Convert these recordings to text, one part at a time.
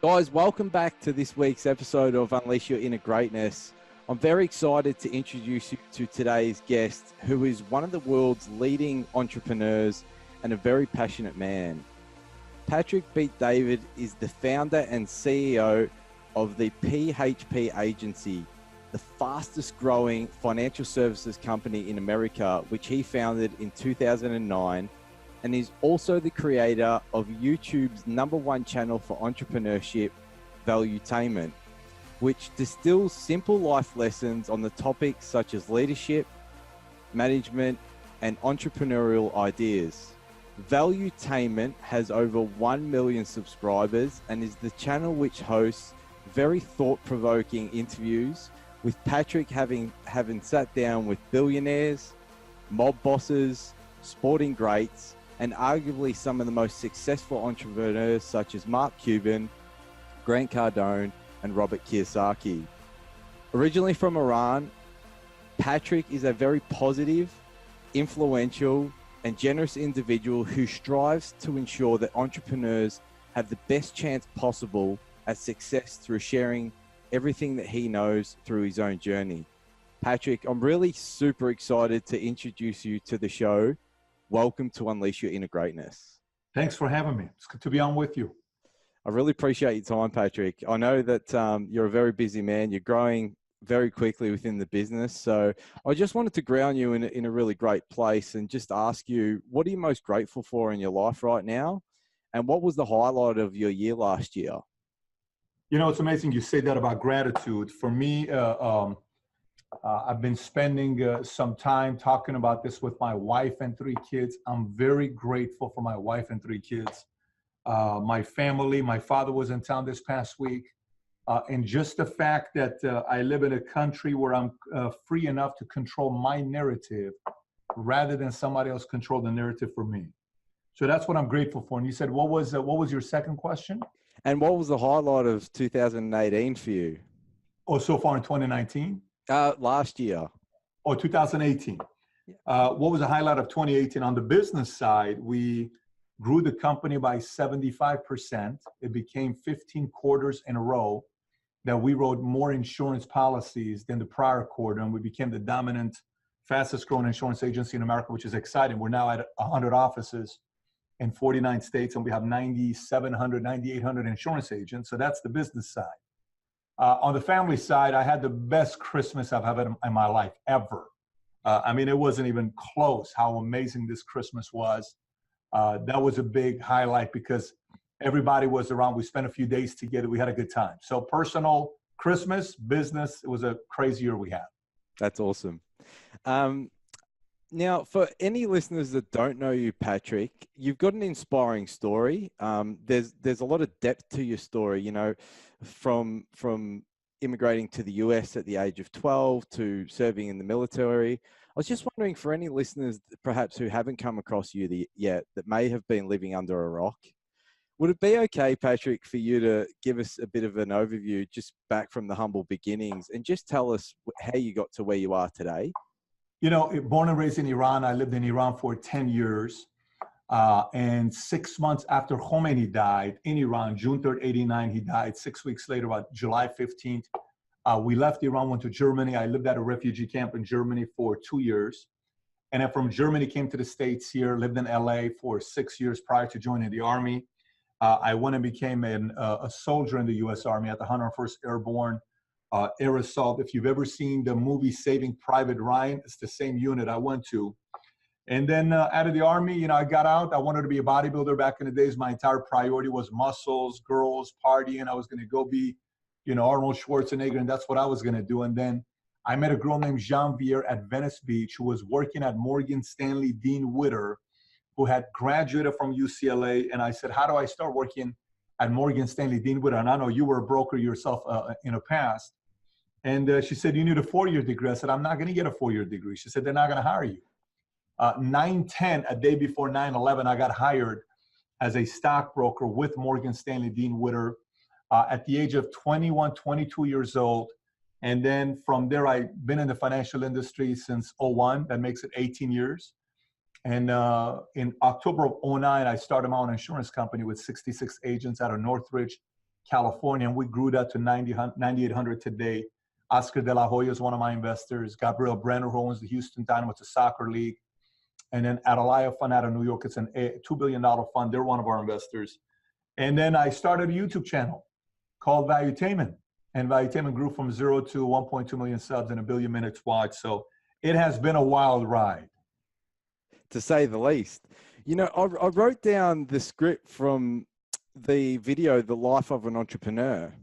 Guys, welcome back to this week's episode of Unleash Your Inner Greatness. I'm very excited to introduce you to today's guest, who is one of the world's leading entrepreneurs and a very passionate man. Patrick David is the founder and CEO of the PHP Agency, the fastest growing financial services company in America, which he founded in 2009. And is also the creator of YouTube's #1 channel for entrepreneurship, Valuetainment, which distills simple life lessons on the topics such as leadership, management, and entrepreneurial ideas. Valuetainment has over 1 million subscribers and is the channel which hosts very thought-provoking interviews, with Patrick having sat down with billionaires, mob bosses, sporting greats, and arguably some of the most successful entrepreneurs such as Mark Cuban, Grant Cardone, and Robert Kiyosaki. Originally from Iran, Patrick is a very positive, influential, and generous individual who strives to ensure that entrepreneurs have the best chance possible at success through sharing everything that he knows through his own journey. Patrick, I'm really super excited to introduce you to the show. Welcome to Unleash Your Inner Greatness. Thanks for having me. It's good to be on with you. I really appreciate your time, Patrick. I know that you're a very busy man. You're growing very quickly within the business. So I just wanted to ground you in a really great place and just ask you, what are you most grateful for in your life right now? And what was the highlight of your year last year? You know, it's amazing you say that about gratitude. For me, I've been spending some time talking about this with my wife and 3 kids. I'm very grateful for my wife and 3 kids. My family, my father was in town this past week. And just the fact that I live in a country where I'm free enough to control my narrative rather than somebody else control the narrative for me. So that's what I'm grateful for. And you said, what was your second question? And what was the highlight of 2018 for you? Oh, so far in 2019? Last year. Oh, 2018. What was the highlight of 2018? On the business side, we grew the company by 75%. It became 15 quarters in a row that we wrote more insurance policies than the prior quarter, and we became the dominant, fastest growing insurance agency in America, which is exciting. We're now at 100 offices in 49 states, and we have 9,700, 9,800 insurance agents. So that's the business side. On the family side, I had the best Christmas I've had in my life ever. I mean, it wasn't even close how amazing this Christmas was. That was a big highlight because everybody was around. We spent a few days together. We had a good time. So personal, Christmas, business, it was a crazy year we had. That's awesome. Now, for any listeners that don't know you, Patrick, you've got an inspiring story. There's a lot of depth to your story, you know, from immigrating to the US at the age of 12 to serving in the military. I was just wondering, for any listeners perhaps who haven't come across you yet, that may have been living under a rock, would it be okay, Patrick, for you to give us a bit of an overview just back from the humble beginnings and just tell us how you got to where you are today? You know, born and raised in Iran, I lived in Iran for 10 years. And 6 months after Khomeini died in Iran, June 3rd, 89, he died. 6 weeks later, about July 15th, we left Iran, went to Germany. I lived at a refugee camp in Germany for 2 years. And then from Germany, came to the States here, lived in LA for 6 years prior to joining the Army. I went and became a soldier in the US Army at the 101st Airborne Air Assault. If you've ever seen the movie Saving Private Ryan, it's the same unit I went to. And then out of the Army, you know, I got out. I wanted to be a bodybuilder back in the days. My entire priority was muscles, girls, partying. I was going to go be, you know, Arnold Schwarzenegger, and that's what I was going to do. And then I met a girl named Jean-Vier at Venice Beach who was working at Morgan Stanley Dean Witter, who had graduated from UCLA. And I said, how do I start working at Morgan Stanley Dean Witter? And I know you were a broker yourself in the past. And she said, you need a 4-year degree. I said, I'm not going to get a 4-year degree. She said, they're not going to hire you. 9/10, a day before 9/11, I got hired as a stockbroker with Morgan Stanley Dean Witter at the age of 21, 22 years old. And then from there, I've been in the financial industry since 01. That makes it 18 years. And in October of 09, I started my own insurance company with 66 agents out of Northridge, California, and we grew that to 9,800 today. Oscar De La Hoya is one of my investors. Gabriel Brenner, who owns the Houston Dynamo, it's a soccer league. And then Atalaya Fund out of New York, it's a $2 billion fund. They're one of our investors. And then I started a YouTube channel called Valuetainment. And Valuetainment grew from 0 to 1.2 million subs and 1 billion minutes watched. So it has been a wild ride, to say the least. You know, I wrote down the script from the video, The Life of an Entrepreneur.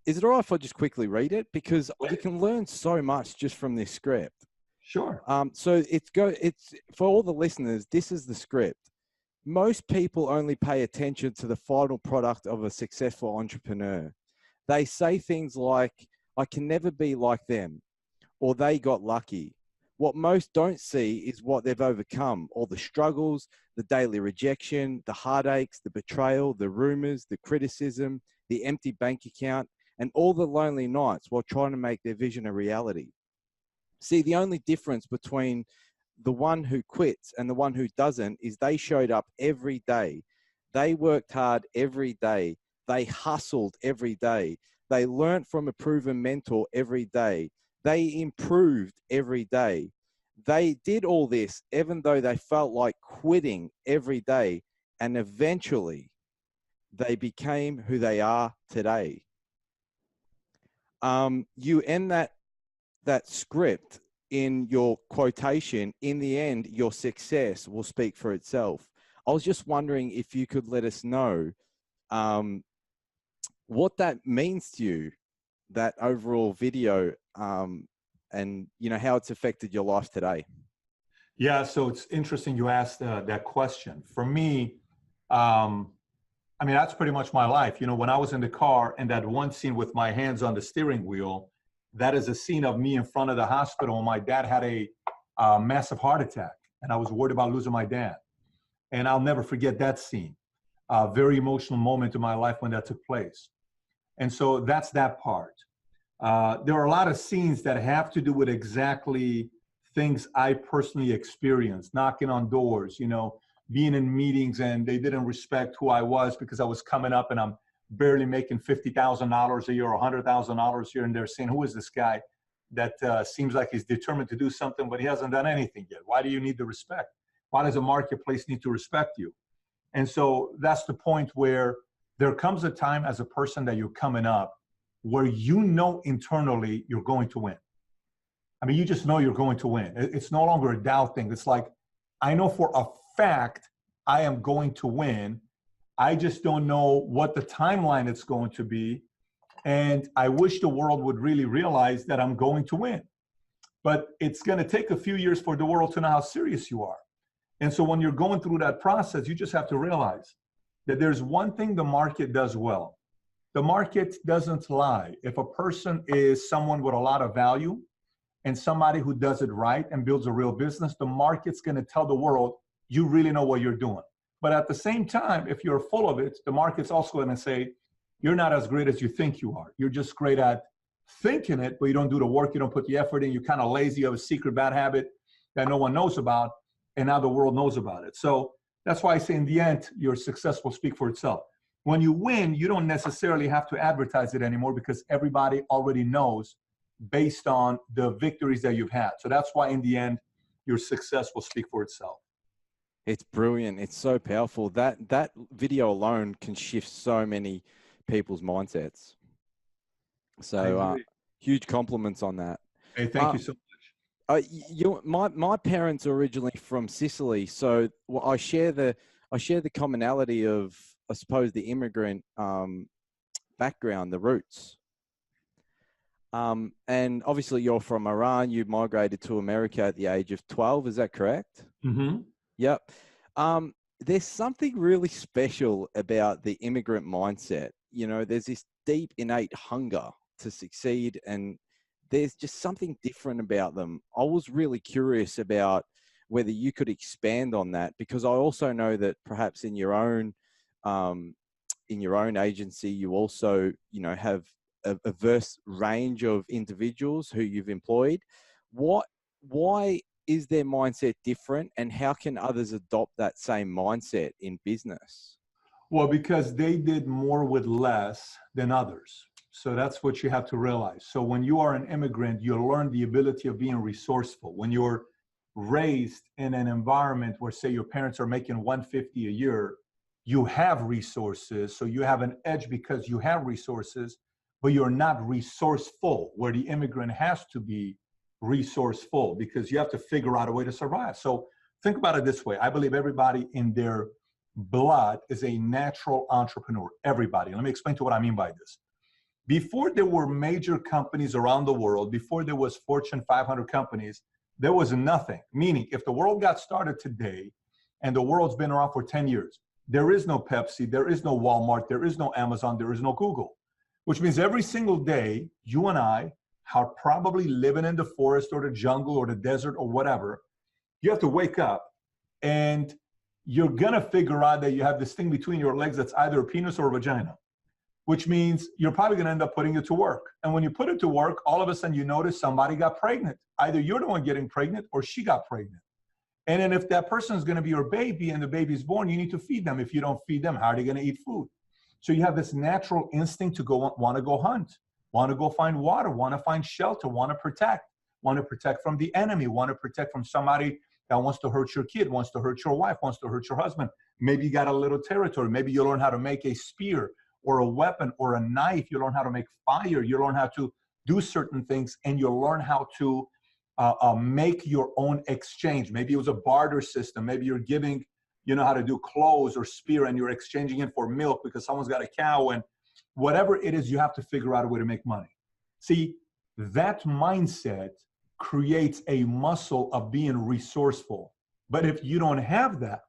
Is it all right if I just quickly read it? Because you can learn so much just from this script. Sure. So it's for all the listeners, this is the script. Most people only pay attention to the final product of a successful entrepreneur. They say things like, I can never be like them, or they got lucky. What most don't see is what they've overcome, all the struggles, the daily rejection, the heartaches, the betrayal, the rumors, the criticism, the empty bank account, and all the lonely nights while trying to make their vision a reality. See, the only difference between the one who quits and the one who doesn't is they showed up every day. They worked hard every day. They hustled every day. They learned from a proven mentor every day. They improved every day. They did all this even though they felt like quitting every day. And eventually they became who they are today. You end that script in your quotation, in the end, your success will speak for itself. I was just wondering if you could let us know what that means to you, that overall video, and you know how it's affected your life today. Yeah, so it's interesting you asked that question. For me, I mean, that's pretty much my life. You know, when I was in the car and that one scene with my hands on the steering wheel, that is a scene of me in front of the hospital. My dad had a massive heart attack, and I was worried about losing my dad. And I'll never forget that scene. A very emotional moment in my life when that took place. And so that's that part. There are a lot of scenes that have to do with exactly things I personally experienced, knocking on doors, you know, being in meetings and they didn't respect who I was because I was coming up and I'm barely making $50,000 a year or $100,000 here, and they're saying, who is this guy that seems like he's determined to do something, but he hasn't done anything yet? Why do you need the respect? Why does a marketplace need to respect you? And so that's the point where there comes a time as a person that you're coming up where you know internally you're going to win. I mean, you just know you're going to win. It's no longer a doubt thing. It's like, I know for a fact I am going to win. I just don't know what the timeline it's going to be. And I wish the world would really realize that I'm going to win. But it's going to take a few years for the world to know how serious you are. And so when you're going through that process, you just have to realize that there's one thing the market does well. The market doesn't lie. If a person is someone with a lot of value and somebody who does it right and builds a real business, the market's going to tell the world, you really know what you're doing. But at the same time, if you're full of it, the market's also going to say, you're not as great as you think you are. You're just great at thinking it, but you don't do the work. You don't put the effort in. You're kind of lazy. You have a secret bad habit that no one knows about, and now the world knows about it. So that's why I say in the end, your success will speak for itself. When you win, you don't necessarily have to advertise it anymore because everybody already knows based on the victories that you've had. So that's why in the end, your success will speak for itself. It's brilliant. It's so powerful. That video alone can shift so many people's mindsets. So huge compliments on that. Hey, thank you so much. My parents are originally from Sicily, so I share the commonality of, I suppose, the immigrant background, the roots. And obviously you're from Iran. You migrated to America at the age of 12. Is that correct? Mm-hmm. Yep. There's something really special about the immigrant mindset. You know, there's this deep innate hunger to succeed, and there's just something different about them. I was really curious about whether you could expand on that, because I also know that perhaps in your own agency, you also, you know, have a diverse range of individuals who you've employed. Why is their mindset different, and how can others adopt that same mindset in business? Well, because they did more with less than others. So that's what you have to realize. So when you are an immigrant, you learn the ability of being resourceful. When you're raised in an environment where, say, your parents are making 150 a year, you have resources. So you have an edge because you have resources, but you're not resourceful, where the immigrant has to be resourceful because you have to figure out a way to survive. So think about it this way. I believe everybody in their blood is a natural entrepreneur. Everybody. Let me explain to what I mean by this. Before there were major companies around the world, before there was Fortune 500 companies, there was nothing. Meaning, if the world got started today and the world's been around for 10 years, there is no Pepsi, there is no Walmart, there is no Amazon, there is no Google, which means every single day, you and I are probably living in the forest or the jungle or the desert or whatever. You have to wake up and you're gonna figure out that you have this thing between your legs that's either a penis or a vagina, which means you're probably gonna end up putting it to work. And when you put it to work, all of a sudden you notice somebody got pregnant. Either you're the one getting pregnant or she got pregnant. And then if that person is gonna be your baby and the baby's born, you need to feed them. If you don't feed them, how are they gonna eat food? So you have this natural instinct to wanna go hunt, wanna go find water, wanna find shelter, wanna protect from the enemy, wanna protect from somebody that wants to hurt your kid, wants to hurt your wife, wants to hurt your husband. Maybe you got a little territory. Maybe you learn how to make a spear or a weapon or a knife. You learn how to make fire. You learn how to do certain things, and you learn how to make your own exchange. Maybe it was a barter system. Maybe you're giving, you know how to do clothes or spear, and you're exchanging it for milk because someone's got a cow. And whatever it is, you have to figure out a way to make money. See, that mindset creates a muscle of being resourceful. But if you don't have that,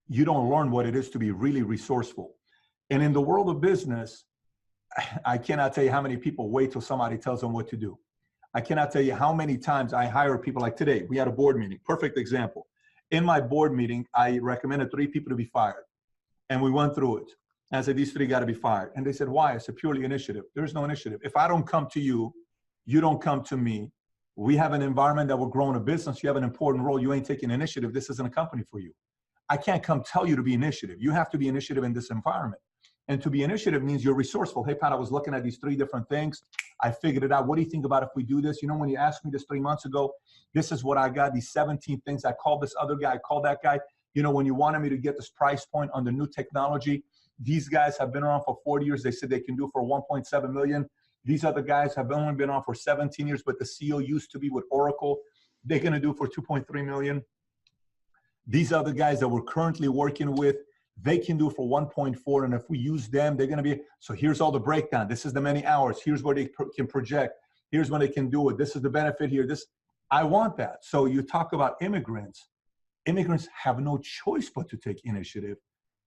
you don't learn what it is to be really resourceful. And in the world of business, I cannot tell you how many people wait till somebody tells them what to do. I cannot tell you how many times I hire people. Like today, we had a board meeting, perfect example. In my board meeting, I recommended 3 people to be fired. And we went through it. And I said, these 3 got to be fired. And they said, why? I said, purely initiative. There's no initiative. If I don't come to you, you don't come to me. We have an environment that we're growing a business. You have an important role. You ain't taking initiative. This isn't a company for you. I can't come tell you to be initiative. You have to be initiative in this environment. And to be initiative means you're resourceful. Hey, Pat, I was looking at these 3 different things. I figured it out. What do you think about if we do this? You know, when you asked me this 3 months ago, this is what I got, these 17 things. I called this other guy, I called that guy. You know, when you wanted me to get this price point on the new technology, these guys have been around for 40 years. They said they can do for 1.7 million. These other guys have only been on for 17 years, but the CEO used to be with Oracle. They're going to do for 2.3 million. These other guys that we're currently working with, they can do for 1.4. And if we use them, they're going to be, so here's all the breakdown. This is the many hours. Here's where they can project. Here's when they can do it. This is the benefit here. I want that. So you talk about immigrants. Immigrants have no choice but to take initiative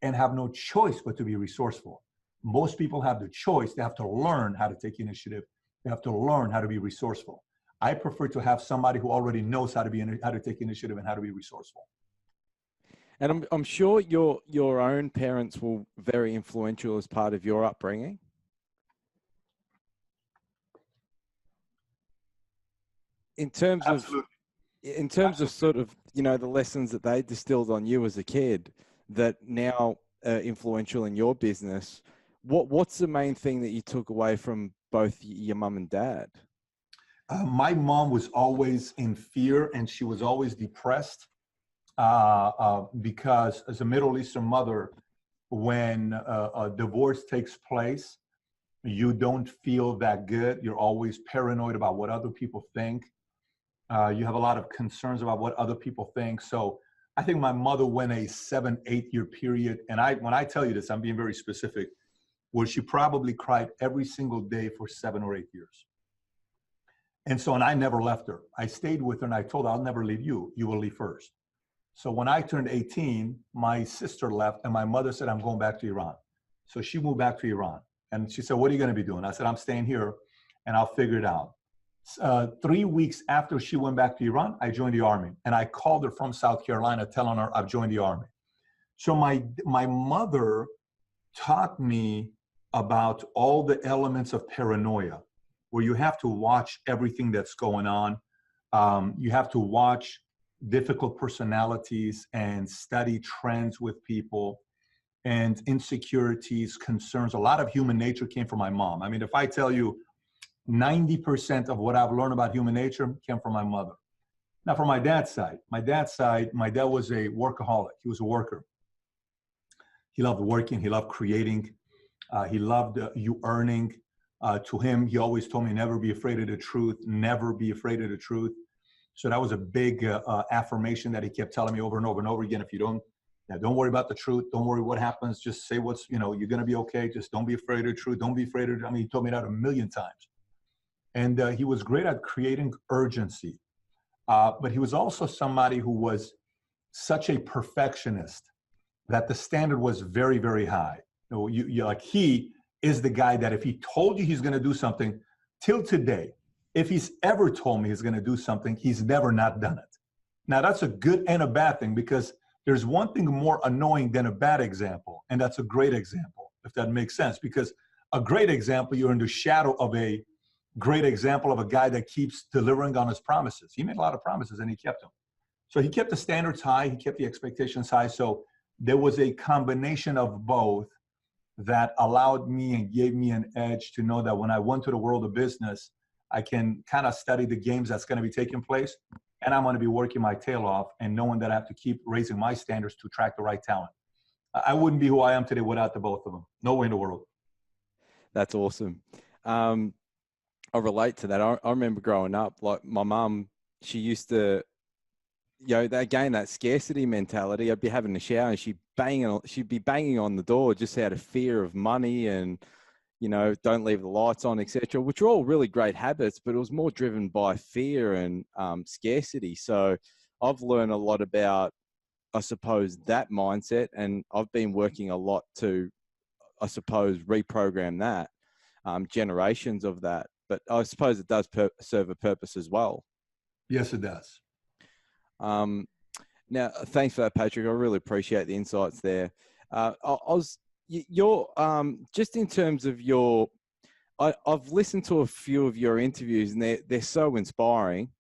and have no choice but to be resourceful. Most people have the choice. They have to learn how to take initiative. They have to learn how to be resourceful. I prefer to have somebody who already knows how to take initiative and how to be resourceful. And I'm sure your own parents were very influential as part of your upbringing. In terms of sort of, you know, the lessons that they distilled on you as a kid that now are influential in your business, what's the main thing that you took away from both your mum and dad? My mom was always in fear, and she was always depressed because as a Middle Eastern mother, when a divorce takes place, you don't feel that good. You're always paranoid about what other people think. You have a lot of concerns about what other people think. So I think my mother went a 7-8 year period. And when I tell you this, I'm being very specific, where she probably cried every single day for 7 or 8 years. And I never left her. I stayed with her and I told her, I'll never leave you. You will leave first. So when I turned 18, my sister left and my mother said, I'm going back to Iran. So she moved back to Iran. And she said, what are you going to be doing? I said, I'm staying here and I'll figure it out. 3 weeks after she went back to Iran, I joined the army. And I called her from South Carolina telling her I've joined the army. So my mother taught me about all the elements of paranoia, where you have to watch everything that's going on. You have to watch difficult personalities and study trends with people. and insecurities, concerns. A lot of human nature came from my mom. I mean, if I tell you 90% of what I've learned about human nature came from my mother. Now, from my dad's side, my dad was a workaholic. He was a worker. He loved working. He loved creating. He loved you earning. To him, he always told me, never be afraid of the truth. Never be afraid of the truth. So that was a big affirmation that he kept telling me over and over and over again. If you don't worry about the truth. Don't worry what happens. Just say what's, you're going to be okay. Just don't be afraid of the truth. Don't be afraid of it. I mean, he told me that a million times. And he was great at creating urgency. But he was also somebody who was such a perfectionist that the standard was very, very high. He is the guy that if he told you he's going to do something, till today, if he's ever told me he's going to do something, he's never not done it. Now, that's a good and a bad thing, because there's one thing more annoying than a bad example, and that's a great example, if that makes sense. Because a great example, you're in the shadow of a great example of a guy that keeps delivering on his promises. He made a lot of promises and he kept them. So he kept the standards high, he kept the expectations high. So there was a combination of both that allowed me and gave me an edge to know that when I went to the world of business, I can kind of study the games that's going to be taking place, and I'm going to be working my tail off and knowing that I have to keep raising my standards to attract the right talent. I wouldn't be who I am today without the both of them. No way in the world. That's awesome. I relate to that. I remember growing up, like my mum, she used to, that scarcity mentality. I'd be having a shower and she'd be banging on the door just out of fear of money and, don't leave the lights on, etc., which are all really great habits, but it was more driven by fear and scarcity. So I've learned a lot about, I suppose, that mindset, and I've been working a lot to, I suppose, reprogram that, generations of that. But I suppose it does serve a purpose as well. Yes, it does. Now, thanks for that, Patrick. I really appreciate the insights there. Just in terms of I've listened to a few of your interviews, and they're so inspiring.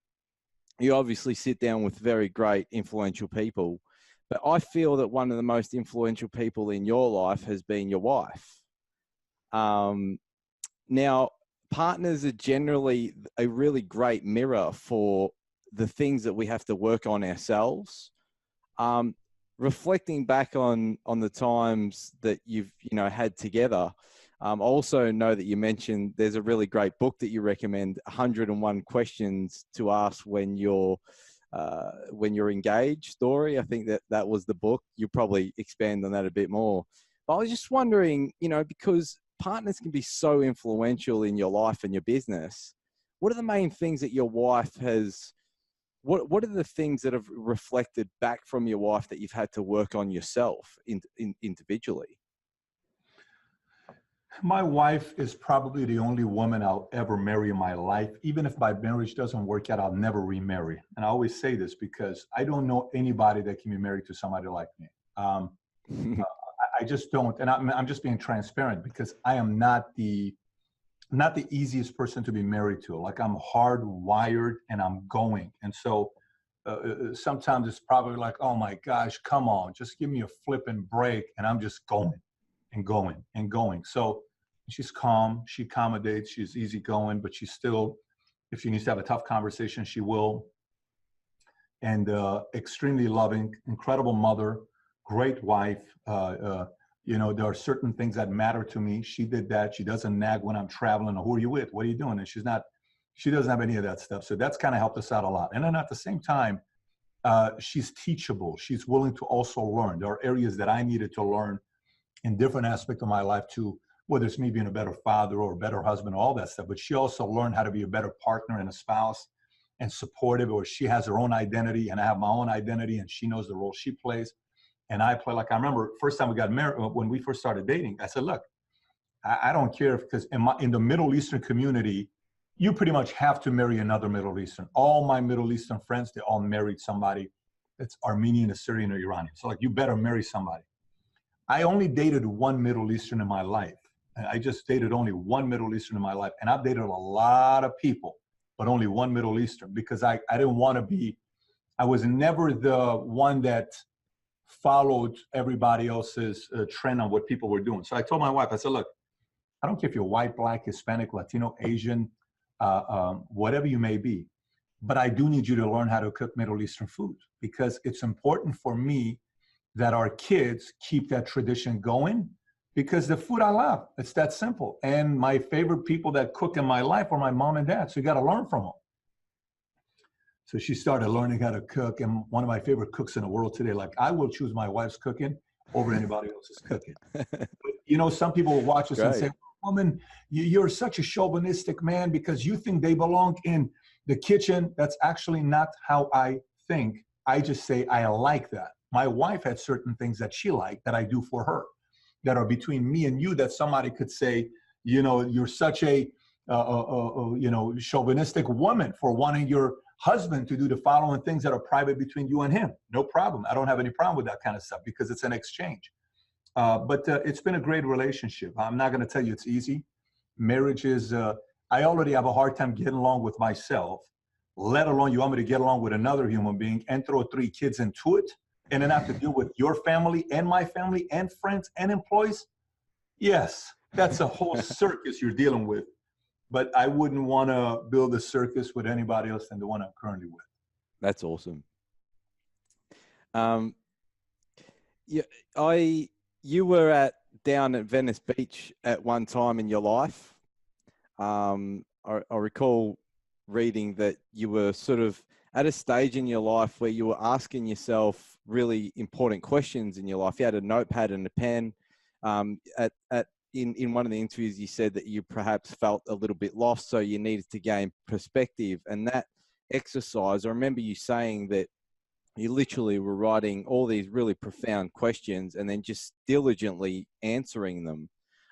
You obviously sit down with very great, influential people, but I feel that one of the most influential people in your life has been your wife. Now, partners are generally a really great mirror for the things that we have to work on ourselves. Reflecting back on the times that you've had together, I also know that you mentioned there's a really great book that you recommend, 101 Questions to Ask when you're engaged, story. I think that was the book. You probably expand on that a bit more. But I was just wondering, because partners can be so influential in your life and your business, what are the main things that your wife has, what are the things that have reflected back from your wife that you've had to work on yourself individually? My wife is probably the only woman I'll ever marry in my life. Even if my marriage doesn't work out, I'll never remarry. And I always say this because I don't know anybody that can be married to somebody like me. I just don't. And I'm just being transparent because I am not the easiest person to be married to. Like, I'm hardwired and I'm going. And so sometimes it's probably like, oh my gosh, come on, just give me a flipping break. And I'm just going and going and going. So she's calm, she accommodates, she's easygoing, but she's still, if she needs to have a tough conversation, she will. And extremely loving, incredible mother, great wife. There are certain things that matter to me. She did that. She doesn't nag when I'm traveling. Who are you with? What are you doing? And she doesn't have any of that stuff. So that's kind of helped us out a lot. And then at the same time, she's teachable. She's willing to also learn. There are areas that I needed to learn in different aspects of my life too, whether it's me being a better father or a better husband, all that stuff. But she also learned how to be a better partner and a spouse and supportive, or she has her own identity and I have my own identity, and she knows the role she plays. And I play, like, I remember first time we got married, when we first started dating, I said, look, I don't care, because in the Middle Eastern community, you pretty much have to marry another Middle Eastern. All my Middle Eastern friends, they all married somebody that's Armenian, Assyrian, or Iranian. So like, you better marry somebody. I only dated one Middle Eastern in my life. I just dated only one Middle Eastern in my life. And I've dated a lot of people, but only one Middle Eastern, because I didn't want to be, I was never the one that followed everybody else's trend on what people were doing. So I told my wife, I said, look, I don't care if you're white, black, Hispanic, Latino, Asian, whatever you may be, but I do need you to learn how to cook Middle Eastern food, because it's important for me that our kids keep that tradition going, because the food I love, it's that simple. And my favorite people that cook in my life are my mom and dad. So you got to learn from them. So she started learning how to cook. And one of my favorite cooks in the world today, like, I will choose my wife's cooking over anybody else's cooking. But, you know, some people will watch us and say, woman, you're such a chauvinistic man because you think they belong in the kitchen. That's actually not how I think. I just say I like that. My wife had certain things that she liked that I do for her, that are between me and you, that somebody could say, you know, you're such a you know, chauvinistic woman for wanting your husband to do the following things that are private between you and him. No problem. I don't have any problem with that kind of stuff because it's an exchange. But it's been a great relationship. I'm not going to tell you it's easy. Marriage is, I already have a hard time getting along with myself, let alone you want me to get along with another human being and throw 3 kids into it, and then have to deal with your family and my family and friends and employees. Yes, that's a whole circus you're dealing with. But I wouldn't want to build a circus with anybody else than the one I'm currently with. That's awesome. You were down at Venice Beach at one time in your life. I recall reading that you were sort of at a stage in your life where you were asking yourself really important questions in your life. You had a notepad and a pen. In one of the interviews, you said that you perhaps felt a little bit lost, so you needed to gain perspective. And that exercise, I remember you saying that you literally were writing all these really profound questions and then just diligently answering them.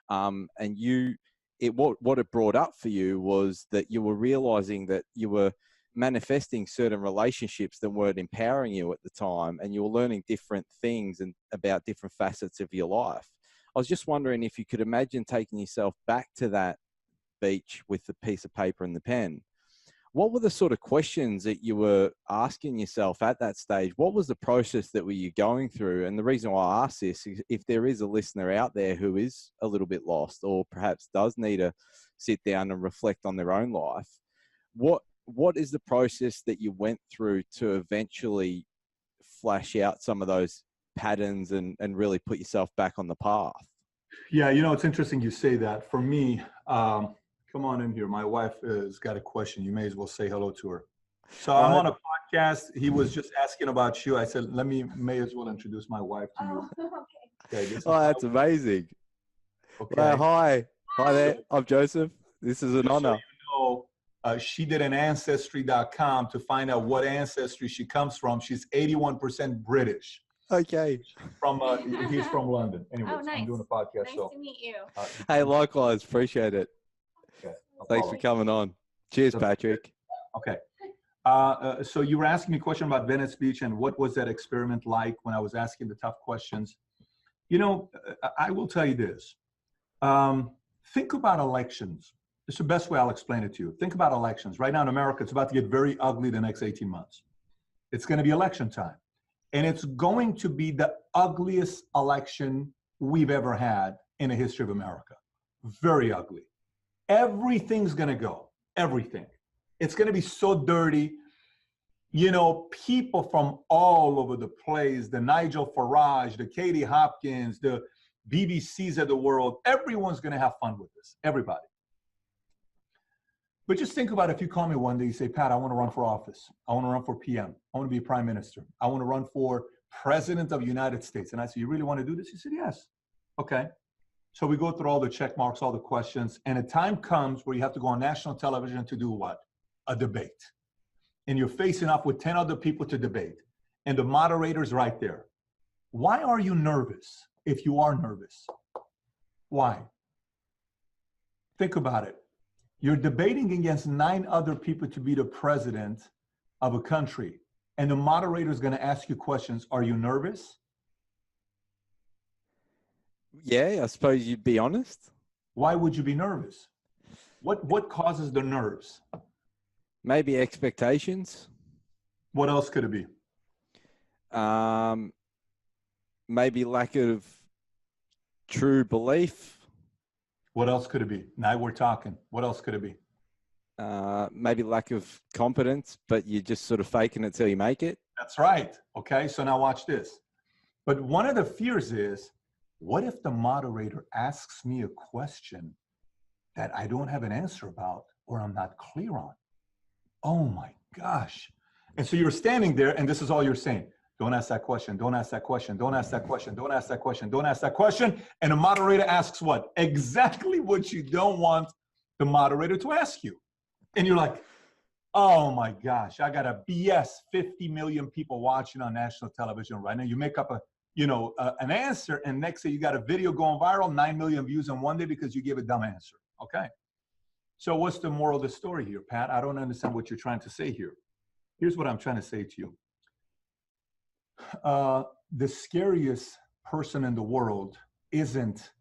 What it brought up for you was that you were realizing that you were manifesting certain relationships that weren't empowering you at the time, and you were learning different things and about different facets of your life. I was just wondering if you could imagine taking yourself back to that beach with the piece of paper and the pen. What were the sort of questions that you were asking yourself at that stage? What was the process that were you going through? And the reason why I ask this is if there is a listener out there who is a little bit lost or perhaps does need to sit down and reflect on their own life, what is the process that you went through to eventually flash out some of those patterns and really put yourself back on the path? Yeah, you know, it's interesting you say that. For me, come on in here. My wife has got a question. You may as well say hello to her. So I'm on a podcast. He was just asking about you. I said, may as well introduce my wife to you. Okay, that's amazing. Okay. Hi there. I'm Joseph. This is an honor. So you know, she did an ancestry.com to find out what ancestry she comes from. She's 81% British. Okay. He's from London. Anyways, nice. I'm doing a podcast. Nice to meet you. Hey, likewise. Appreciate it. Okay. Thanks for coming on. Cheers, Patrick. Okay. So you were asking me a question about Venice Beach and what was that experiment like when I was asking the tough questions. You know, I will tell you this. Think about elections. It's the best way I'll explain it to you. Think about elections. Right now in America, it's about to get very ugly the next 18 months. It's going to be election time. And it's going to be the ugliest election we've ever had in the history of America. Very ugly. Everything's going to go. Everything. It's going to be so dirty. You know, people from all over the place, the Nigel Farage, the Katie Hopkins, the BBCs of the world, everyone's going to have fun with this. Everybody. But just think about if you call me one day, you say, Pat, I want to run for office. I want to run for PM. I want to be a prime minister. I want to run for president of the United States. And I said, you really want to do this? He said, yes. Okay. So we go through all the check marks, all the questions. And a time comes where you have to go on national television to do what? A debate. And you're facing off with 10 other people to debate. And the moderator's right there. Why are you nervous if you are nervous? Why? Think about it. You're debating against 9 other people to be the president of a country. And the moderator is going to ask you questions. Are you nervous? Yeah, I suppose you'd be honest. Why would you be nervous? What causes the nerves? Maybe expectations. What else could it be? maybe lack of true belief. What else could it be? Now we're talking. What else could it be? Maybe lack of competence, but you're just sort of faking it till you make it. That's right. Okay, so now watch this. But one of the fears is, what if the moderator asks me a question that I don't have an answer about or I'm not clear on? Oh my gosh. And so you're standing there and this is all you're saying. Don't ask that question. Don't ask that question. Don't ask that question. Don't ask that question. Don't ask that question. And the moderator asks what? Exactly what you don't want the moderator to ask you. And you're like, oh my gosh, I got a BS 50 million people watching on national television right now. You make up an answer, and next thing you got a video going viral, 9 million views in one day because you gave a dumb answer. Okay. So what's the moral of the story here, Pat? I don't understand what you're trying to say here. Here's what I'm trying to say to you. The scariest person in the world isn't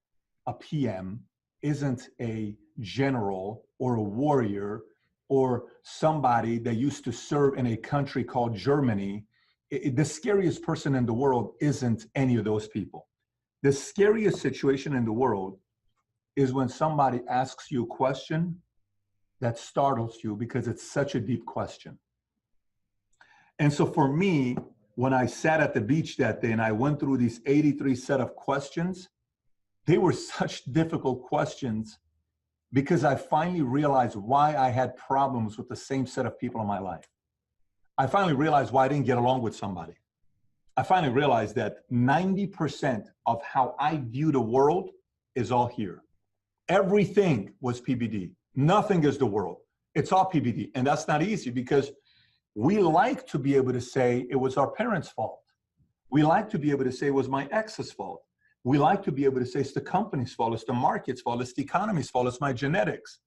a PM, isn't a general or a warrior or somebody that used to serve in a country called Germany. The scariest person in the world isn't any of those people. The scariest situation in the world is when somebody asks you a question that startles you because it's such a deep question. And so for me, when I sat at the beach that day and I went through these 83 set of questions, they were such difficult questions because I finally realized why I had problems with the same set of people in my life. I finally realized why I didn't get along with somebody. I finally realized that 90% of how I view the world is all here. Everything was PBD. Nothing is the world. It's all PBD. And that's not easy because we like to be able to say it was our parents' fault. We like to be able to say it was my ex's fault. We like to be able to say it's the company's fault, it's the market's fault, it's the economy's fault, it's my genetics.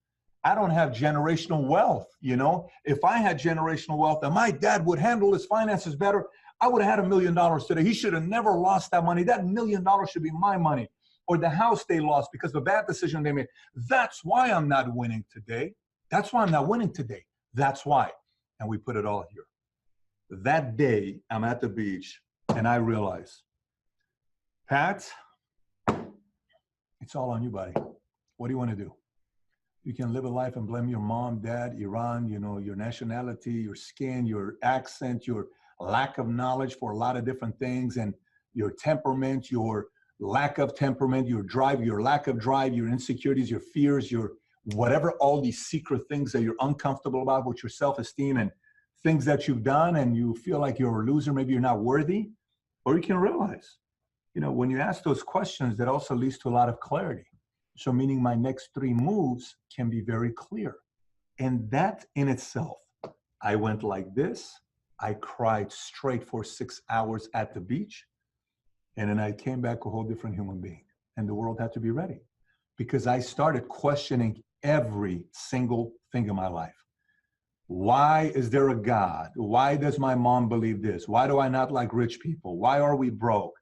I don't have generational wealth, you know? If I had generational wealth and my dad would handle his finances better, I would have had $1 million today. He should have never lost that money. That $1 million should be my money. Or the house they lost because of a bad decision they made. That's why I'm not winning today. That's why I'm not winning today. That's why. And we put it all here. That day, I'm at the beach and I realize, Pat, it's all on you, buddy. What do you want to do? You can live a life and blame your mom, dad, Iran, you know, your nationality, your skin, your accent, your lack of knowledge for a lot of different things, and your temperament, your lack of temperament, your drive, your lack of drive, your insecurities, your fears, your whatever, all these secret things that you're uncomfortable about with your self-esteem and things that you've done and you feel like you're a loser, maybe you're not worthy. Or you can realize, you know, when you ask those questions, that also leads to a lot of clarity. So meaning my next 3 moves can be very clear. And that in itself, I went like this. I cried straight for 6 hours at the beach. And then I came back a whole different human being. And the world had to be ready because I started questioning every single thing in my life. Why is there a God? Why does my mom believe this? Why do I not like rich people? Why are we broke?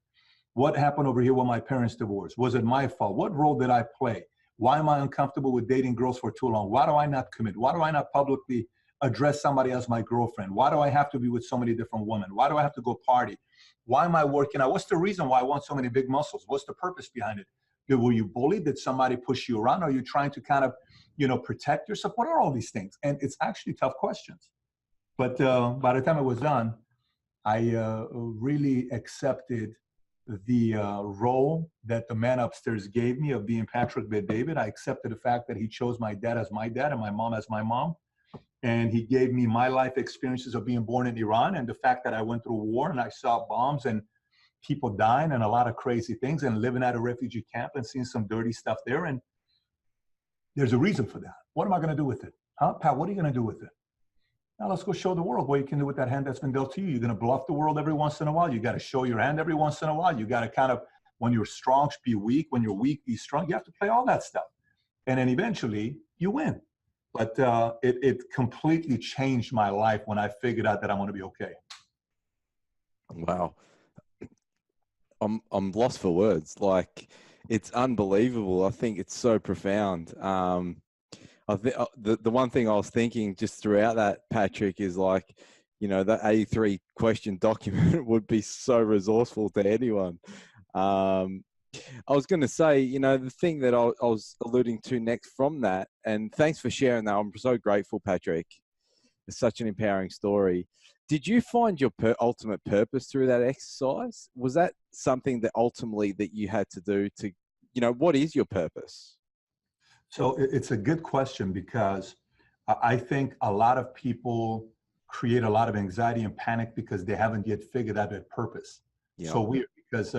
What happened over here when my parents divorced? Was it my fault? What role did I play? Why am I uncomfortable with dating girls for too long? Why do I not commit? Why do I not publicly address somebody as my girlfriend? Why do I have to be with so many different women? Why do I have to go party? Why am I working out? What's the reason why I want so many big muscles? What's the purpose behind it? Were you bullied? Did somebody push you around? Are you trying to kind of, you know, protect yourself? What are all these things? And it's actually tough questions. But by the time it was done, I really accepted the role that the man upstairs gave me of being Patrick Bet-David. I accepted the fact that he chose my dad as my dad and my mom as my mom. And he gave me my life experiences of being born in Iran and the fact that I went through war and I saw bombs and people dying and a lot of crazy things and living at a refugee camp and seeing some dirty stuff there. And there's a reason for that. What am I going to do with it? Huh, Pat, what are you going to do with it? Now let's go show the world what you can do with that hand that's been dealt to you. You're going to bluff the world every once in a while. You got to show your hand every once in a while. You got to kind of, when you're strong, be weak. When you're weak, be strong. You have to play all that stuff. And then eventually you win. But it completely changed my life when I figured out that I'm going to be okay. Wow. I'm lost for words. Like, it's unbelievable. I think it's so profound. The one thing I was thinking just throughout that, Patrick, is like, you know, that A3 question document would be so resourceful to anyone. Um, I was going to say, you know, the thing that I was alluding to next from that, and thanks for sharing that. I'm so grateful, Patrick. It's such an empowering story. Did you find your ultimate purpose through that exercise? Was that something that ultimately that you had to do to, you know, what is your purpose? So it's a good question, because I think a lot of people create a lot of anxiety and panic because they haven't yet figured out their purpose. Yeah. So weird, because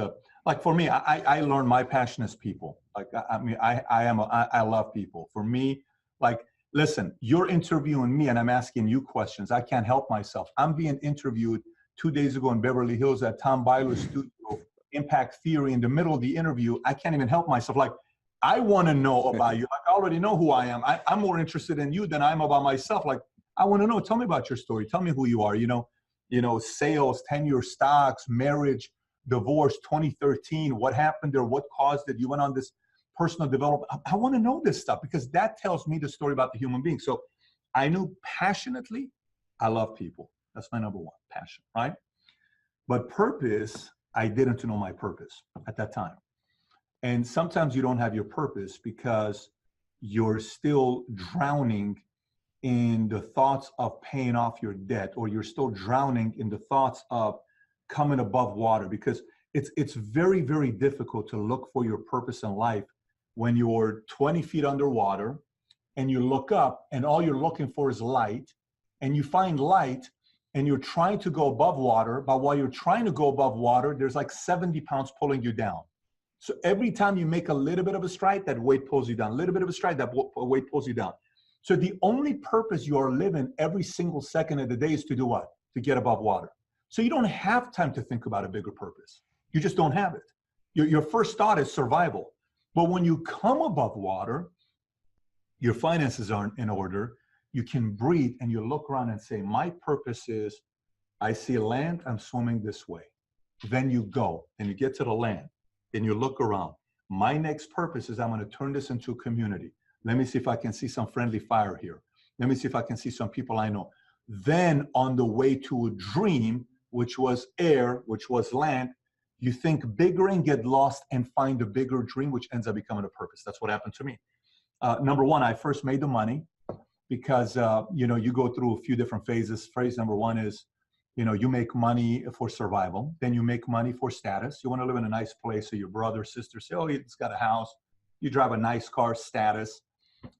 like for me, I learned my passion is people. Like, I love people. For me, like, listen, you're interviewing me and I'm asking you questions. I can't help myself. I'm being interviewed 2 days ago in Beverly Hills at Tom Byler's studio, Impact Theory. In the middle of the interview, I can't even help myself. Like, I want to know about you. Like, I already know who I am. I'm more interested in you than I am about myself. Like, I want to know. Tell me about your story. Tell me who you are. You know, sales, tenure, stocks, marriage, divorce, 2013. What happened there? What caused it? You went on this personal development. I want to know this stuff, because that tells me the story about the human being. So I knew passionately, I love people. That's my number one passion, right? But purpose, I didn't know my purpose at that time. And sometimes you don't have your purpose because you're still drowning in the thoughts of paying off your debt, or you're still drowning in the thoughts of coming above water, because it's very, very difficult to look for your purpose in life when you're 20 feet underwater and you look up and all you're looking for is light, and you find light and you're trying to go above water, but while you're trying to go above water, there's like 70 pounds pulling you down. So every time you make a little bit of a stride, that weight pulls you down. A little bit of a stride, that weight pulls you down. So the only purpose you are living every single second of the day is to do what? To get above water. So you don't have time to think about a bigger purpose. You just don't have it. Your first thought is survival. But when you come above water, your finances aren't in order. You can breathe and you look around and say, my purpose is, I see land, I'm swimming this way. Then you go and you get to the land. And you look around. My next purpose is, I'm going to turn this into a community. Let me see if I can see some friendly fire here. Let me see if I can see some people I know. Then on the way to a dream, which was air, which was land, you think bigger and get lost and find a bigger dream, which ends up becoming a purpose. That's what happened to me. Number one, I first made the money because, you know, you go through a few different phases. Phase number one is, you know, you make money for survival. Then you make money for status. You want to live in a nice place. So your brother, sister say, oh, he's got a house. You drive a nice car, status.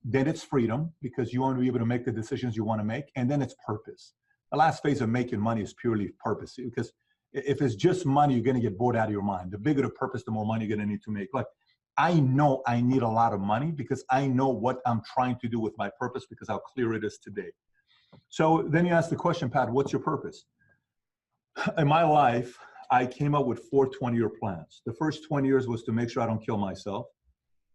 Then it's freedom, because you want to be able to make the decisions you want to make. And then it's purpose. The last phase of making money is purely purpose, because if it's just money, you're going to get bored out of your mind. The bigger the purpose, the more money you're going to need to make. Like, I know I need a lot of money because I know what I'm trying to do with my purpose, because how clear it is today. So then you ask the question, Pat, what's your purpose? In my life, I came up with 4 20-year plans. The first 20 years was to make sure I don't kill myself,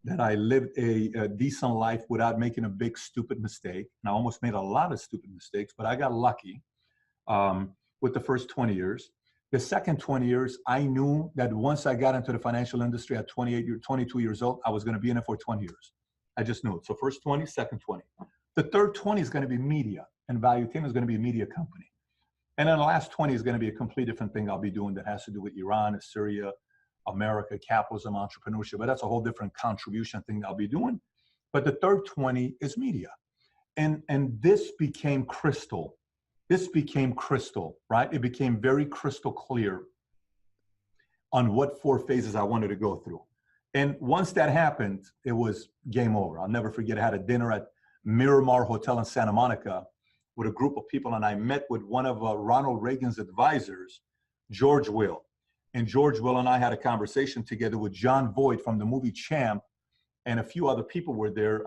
that I lived a decent life without making a big, stupid mistake. And I almost made a lot of stupid mistakes, but I got lucky with the first 20 years. The second 20 years, I knew that once I got into the financial industry at 22 years old, I was going to be in it for 20 years. I just knew it. So first 20, second 20. The third 20 is going to be media, and Value Team is going to be a media company. And then the last 20 is going to be a complete different thing I'll be doing that has to do with Iran, Syria, America, capitalism, entrepreneurship. But that's a whole different contribution thing I'll be doing. But the third 20 is media. And this became crystal. This became crystal, right? It became very crystal clear on what 4 phases I wanted to go through. And once that happened, it was game over. I'll never forget, I had a dinner at Miramar Hotel in Santa Monica with a group of people, and I met with one of Ronald Reagan's advisors, George Will. And George Will and I had a conversation together with John Voight from the movie Champ, and a few other people were there,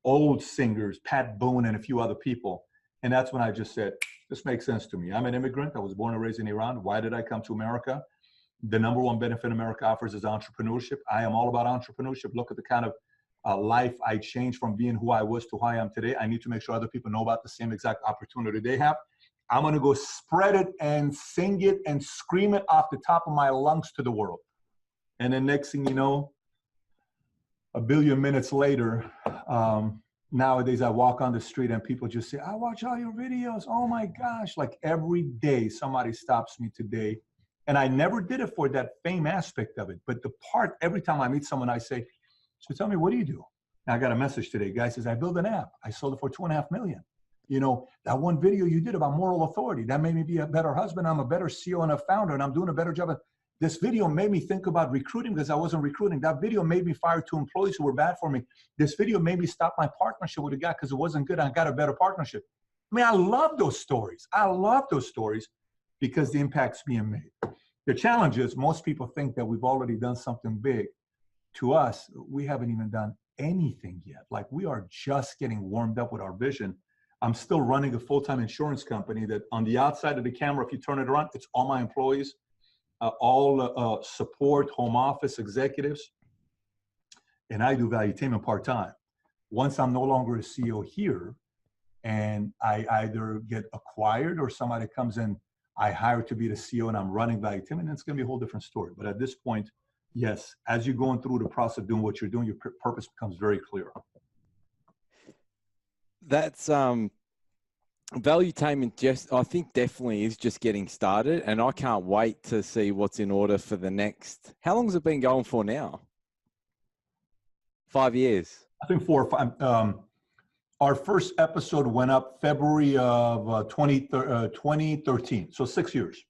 old singers, Pat Boone and a few other people. And that's when I just said, this makes sense to me. I'm an immigrant. I was born and raised in Iran. Why did I come to America? The number one benefit America offers is entrepreneurship. I am all about entrepreneurship. Look at the kind of life I changed from being who I was to who I am today. I need to make sure other people know about the same exact opportunity they have. I'm going to go spread it and sing it and scream it off the top of my lungs to the world. And then next thing you know, a billion minutes later, nowadays I walk on the street and people just say, I watch all your videos. Oh my gosh. Like every day somebody stops me today And I never did it for that fame aspect of it. But the part, every time I meet someone, I say, so tell me, what do you do? And I got a message today. Guy says, I built an app. I sold it for $2.5 million. You know, that one video you did about moral authority, that made me be a better husband. I'm a better CEO and a founder, and I'm doing a better job. This video made me think about recruiting because I wasn't recruiting. That video made me fire 2 employees who were bad for me. This video made me stop my partnership with a guy because it wasn't good. I got a better partnership. I mean, I love those stories. I love those stories because the impact's being made. The challenge is most people think that we've already done something big. To us, we haven't even done anything yet. Like, we are just getting warmed up with our vision. I'm still running a full-time insurance company that on the outside of the camera, if you turn it around, it's all my employees, all support, home office executives. And I do valuetainment part-time. Once I'm no longer a CEO here and I either get acquired or somebody comes in, I hire to be the CEO and I'm running valuetainment, and it's going to be a whole different story. But at this point, yes, as you're going through the process of doing what you're doing, your purpose becomes very clear. That's valuetainment, just, I think, definitely is just getting started, and I can't wait to see what's in order for the next. How long has it been going for now? 5 years. I think 4 or 5. Our first episode went up February of 2013, so 6 years.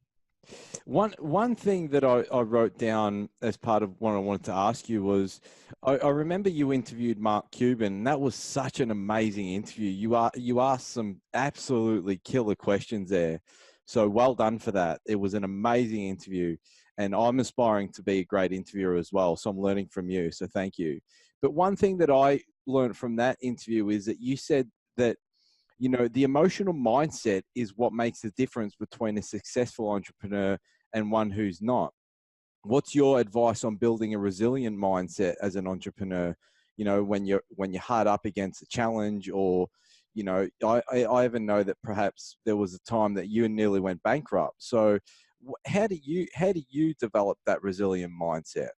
One thing that I wrote down as part of what I wanted to ask you was, I remember you interviewed Mark Cuban, and that was such an amazing interview. You asked some absolutely killer questions there. So well done for that. It was an amazing interview, and I'm aspiring to be a great interviewer as well. So I'm learning from you. So thank you. But one thing that I learned from that interview is that you said that, you know, the emotional mindset is what makes the difference between a successful entrepreneur and one who's not. What's your advice on building a resilient mindset as an entrepreneur? You know, when you're hard up against a challenge, or, you know, I even know that perhaps there was a time that you nearly went bankrupt. So how do you develop that resilient mindset?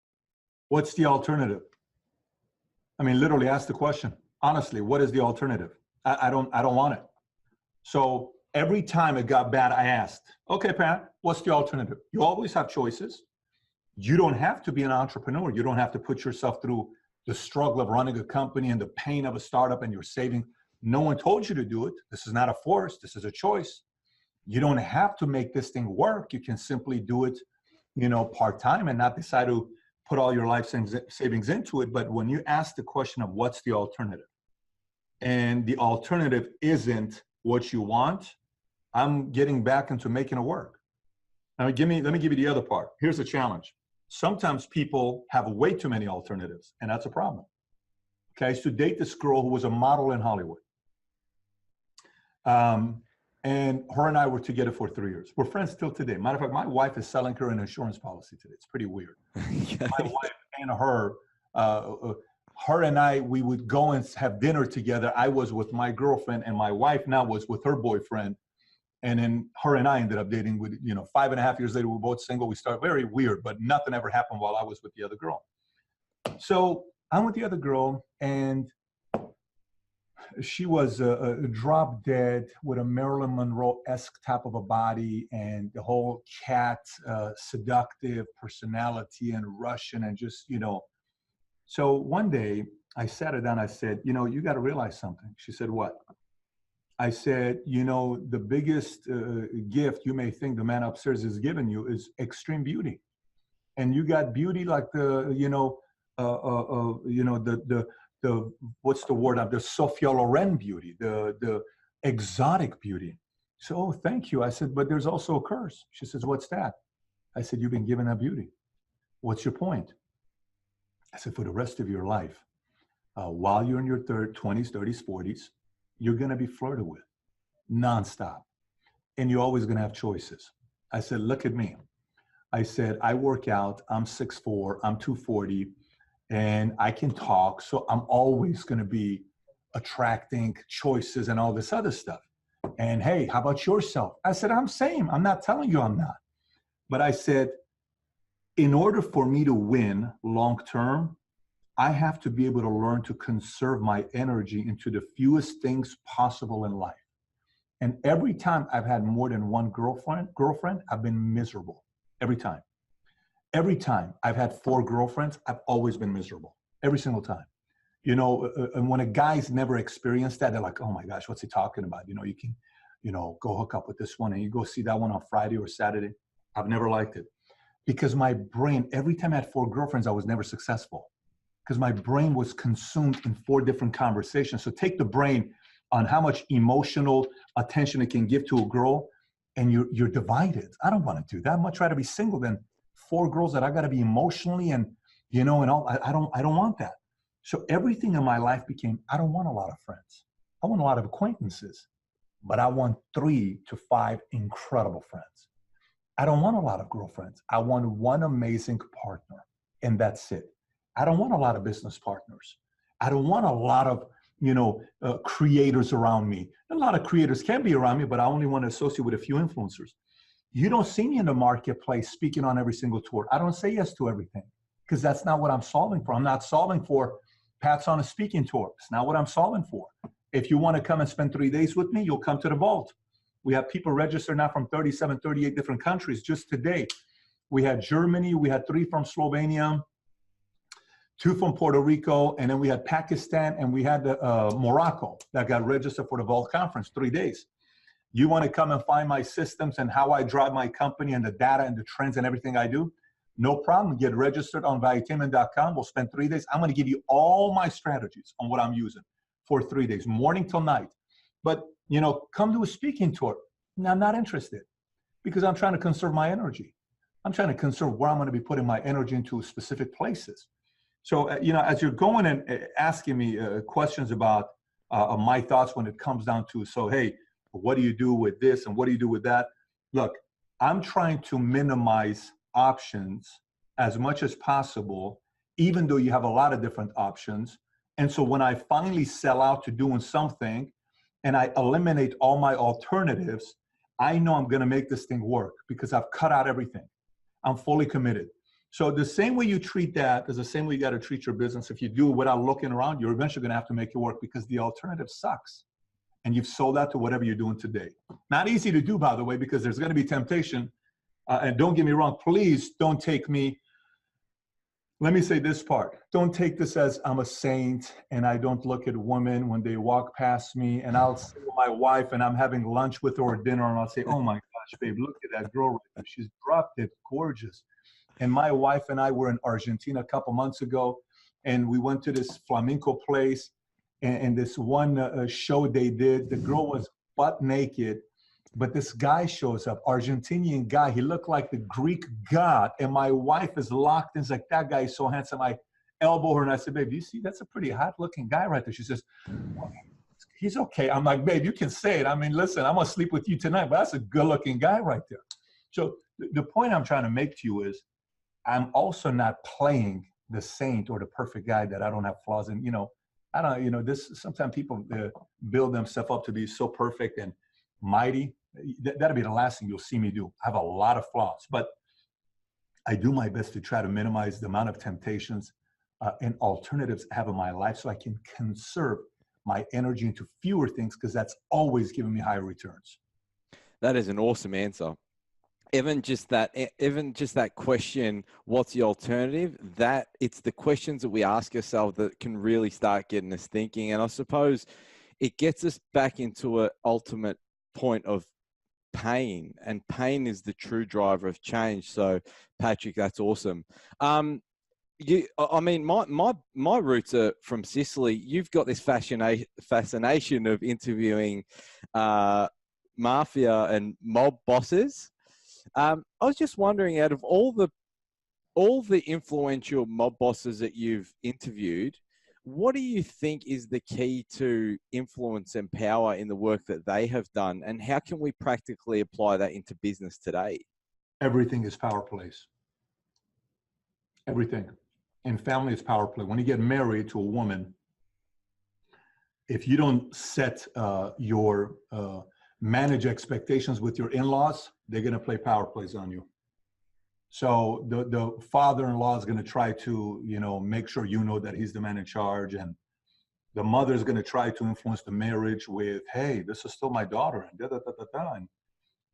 What's the alternative? I mean, literally ask the question. Honestly, what is the alternative? I don't want it. So every time it got bad, I asked, okay, Pat, what's the alternative? You always have choices. You don't have to be an entrepreneur. You don't have to put yourself through the struggle of running a company and the pain of a startup and you're saving. No one told you to do it. This is not a force. This is a choice. You don't have to make this thing work. You can simply do it, you know, part-time and not decide to put all your life savings into it. But when you ask the question of what's the alternative, and the alternative isn't what you want, I'm getting back into making it work. Now, let me give you the other part. Here's the challenge. Sometimes people have way too many alternatives, and that's a problem. Okay, I used to date this girl who was a model in Hollywood. And her and I were together for 3 years. We're friends still today. Matter of fact, my wife is selling her an insurance policy today. It's pretty weird. My wife and her and I, we would go and have dinner together. I was with my girlfriend, and my wife now was with her boyfriend. And then her and I ended up dating with, you know, 5.5 years later, we were both single. We started very weird, but nothing ever happened while I was with the other girl. So I'm with the other girl, and she was drop dead with a Marilyn Monroe-esque type of a body and the whole cat, seductive personality and Russian and just, you know. So one day I sat her down, I said, you know, you got to realize something. She said, what? I said, you know, the biggest gift you may think the man upstairs has given you is extreme beauty. And you got beauty like the, you know, the what's the word? The Sophia Loren beauty, the exotic beauty. So, oh, thank you. I said, but there's also a curse. She says, what's that? I said, you've been given that beauty. What's your point? I said, for the rest of your life, while you're in your 20s, 30s, 40s, you're going to be flirted with nonstop. And you're always going to have choices. I said, look at me. I said, I work out. I'm 6'4", I'm 240, and I can talk. So I'm always going to be attracting choices and all this other stuff. And hey, how about yourself? I said, I'm same. I'm not telling you I'm not. But I said, in order for me to win long-term, I have to be able to learn to conserve my energy into the fewest things possible in life. And every time I've had more than one girlfriend, I've been miserable. every time. Every time I've had 4 girlfriends, I've always been miserable. Every single time. You know, and when a guy's never experienced that, they're like, oh my gosh, what's he talking about? You know, you can, you know, go hook up with this one and you go see that one on Friday or Saturday. I've never liked it because my brain, every time I had 4 girlfriends, I was never successful because my brain was consumed in 4 different conversations. So take the brain on how much emotional attention it can give to a girl and you're divided. I don't want to do that. I'd much rather be single than 4 girls that I got to be emotionally and, you know, and all. I don't want that. So everything in my life became, I don't want a lot of friends. I want a lot of acquaintances, but I want 3 to 5 incredible friends. I don't want a lot of girlfriends. I want one amazing partner, and that's it. I don't want a lot of business partners. I don't want a lot of, you know, creators around me. A lot of creators can be around me, but I only want to associate with a few influencers. You don't see me in the marketplace speaking on every single tour. I don't say yes to everything because that's not what I'm solving for. I'm not solving for Pat's on a speaking tour. It's not what I'm solving for. If you want to come and spend 3 days with me, you'll come to the vault. We have people registered now from 37, 38 different countries. Just today, we had Germany, we had 3 from Slovenia, 2 from Puerto Rico, and then we had Pakistan, and we had Morocco that got registered for the vault conference, 3 days. You want to come and find my systems and how I drive my company and the data and the trends and everything I do? No problem. Get registered on valuetainment.com. We'll spend 3 days. I'm going to give you all my strategies on what I'm using for 3 days, morning till night. But, you know, come to a speaking tour. No, I'm not interested because I'm trying to conserve my energy. I'm trying to conserve where I'm going to be putting my energy into specific places. So, you know, as you're going and asking me questions about my thoughts when it comes down to, so, hey, what do you do with this and what do you do with that? Look, I'm trying to minimize options as much as possible, even though you have a lot of different options. And so when I finally sell out to doing something and I eliminate all my alternatives, I know I'm going to make this thing work because I've cut out everything. I'm fully committed. So the same way you treat that is the same way you got to treat your business. If you do it without looking around, you're eventually going to have to make it work because the alternative sucks. And you've sold out to whatever you're doing today. Not easy to do, by the way, because there's going to be temptation. And don't get me wrong, please don't take me, let me say this part. Don't take this as I'm a saint and I don't look at women when they walk past me and I'll see my wife and I'm having lunch with her or dinner and I'll say, oh my gosh, babe, look at that girl right there. She's dropped it, gorgeous. And my wife and I were in Argentina a couple months ago and we went to this flamenco place and this one show they did, the girl was butt naked. But this guy shows up, Argentinian guy. He looked like the Greek god. And my wife is locked in. It's like, that guy is so handsome. I elbow her and I said, babe, you see, that's a pretty hot looking guy right there. She says, he's okay. I'm like, babe, you can say it. I mean, listen, I'm going to sleep with you tonight, but that's a good looking guy right there. So the point I'm trying to make to you is I'm also not playing the saint or the perfect guy that I don't have flaws in. You know, I don't, you know, this, sometimes people build themselves up to be so perfect and mighty. That'll be the last thing you'll see me do. I have a lot of flaws, but I do my best to try to minimize the amount of temptations and alternatives I have in my life so I can conserve my energy into fewer things because that's always giving me higher returns. That is an awesome answer. Even just that question, what's the alternative? That it's the questions that we ask ourselves that can really start getting us thinking. And I suppose it gets us back into an ultimate point of pain, and pain is the true driver of change. So Patrick, that's awesome. I mean, my roots are from Sicily. You've got this fascination of interviewing mafia and mob bosses. I was just wondering, out of all the influential mob bosses that you've interviewed, what do you think is the key to influence and power in the work that they have done? And how can we practically apply that into business today? Everything is power plays. Everything. In family, it's power play. When you get married to a woman, if you don't set your manage expectations with your in-laws, they're going to play power plays on you. So the father-in-law is going to try to, you know, make sure you know that he's the man in charge. And the mother is going to try to influence the marriage with, hey, this is still my daughter. And da, da, da, da, da. And